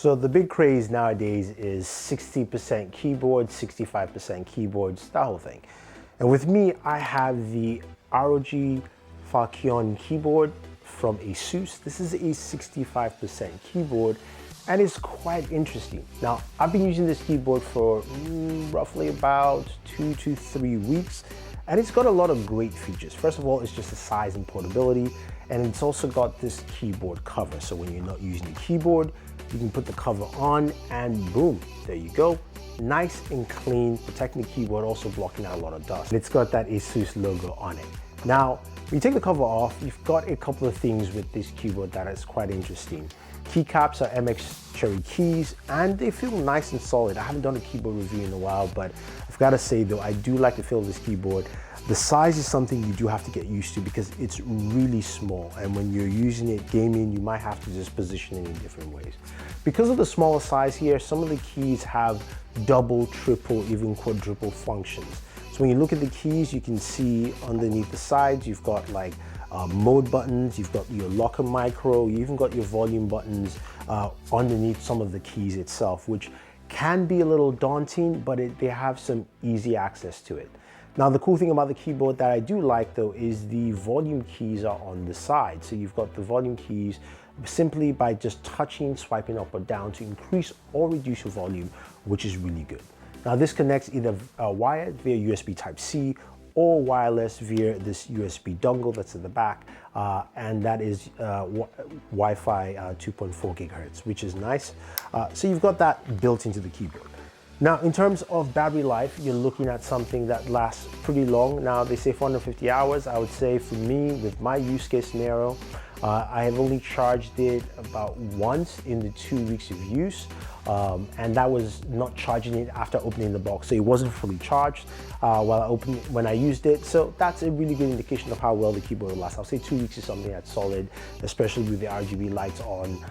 So the big craze nowadays is 60% keyboard, 65% keyboards, that whole thing. And with me, I have the ROG Falchion keyboard from Asus. This is a 65% keyboard and it's quite interesting. Now, I've been using this keyboard for roughly about 2 to 3 weeks, and it's got a lot of great features. First of all, it's just the size and portability, and it's also got this keyboard cover. So when you're not using the keyboard, you can put the cover on and boom, there you go. Nice and clean, protecting the keyboard, also blocking out a lot of dust. It's got that Asus logo on it. Now, when you take the cover off, you've got a couple of things with this keyboard that is quite interesting. Keycaps are MX Cherry keys, and they feel nice and solid. I haven't done a keyboard review in a while, but I've got to say though, I do like the feel of this keyboard. The size is something you do have to get used to because it's really small, and when you're using it gaming, you might have to just position it in different ways. Because of the smaller size here, some of the keys have double, triple, even quadruple functions. So when you look at the keys, you can see underneath the sides, you've got like mode buttons, you've got your locker micro, you even got your volume buttons underneath some of the keys itself, which can be a little daunting, but they have some easy access to it. Now, the cool thing about the keyboard that I do like though is the volume keys are on the side. So you've got the volume keys simply by just touching, swiping up or down to increase or reduce your volume, which is really good. Now, this connects either wired via USB Type-C or wireless via this USB dongle that's in the back, and that is Wi-Fi 2.4 gigahertz, which is nice. So you've got that built into the keyboard. Now, in terms of battery life, you're looking at something that lasts pretty long. Now, they say 450 hours. I would say for me, with my use case scenario, I have only charged it about once in the 2 weeks of use, and that was not charging it after opening the box, so it wasn't fully charged when I used it. So that's a really good indication of how well the keyboard will last. I'll say 2 weeks is something that's solid, especially with the RGB lights on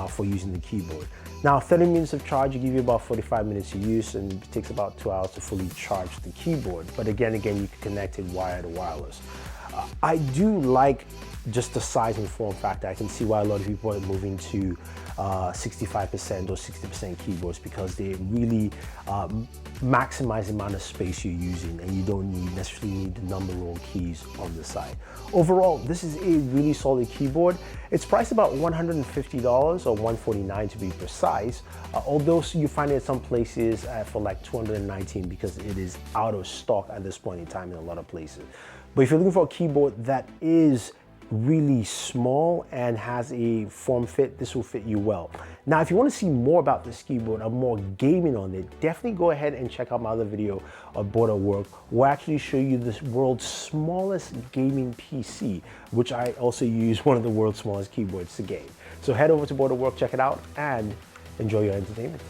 for using the keyboard. Now, 30 minutes of charge will give you about 45 minutes of use, and it takes about 2 hours to fully charge the keyboard. But again, you can connect it wired or wireless. I do like just the size and form factor. I can see why a lot of people are moving to 65% or 60% keyboards, because they really maximize the amount of space you're using, and you don't necessarily need the number row keys on the side. Overall, this is a really solid keyboard. It's priced about $150 or $149 to be precise, although you find it at some places for like $219 because it is out of stock at this point in time in a lot of places. But if you're looking for a keyboard that is really small and has a form fit, this will fit you well. Now, if you want to see more about this keyboard or more gaming on it, definitely go ahead and check out my other video of Boored at Work, where I actually show you the world's smallest gaming PC, which I also use one of the world's smallest keyboards to game. So head over to Boored at Work, check it out, and enjoy your entertainment.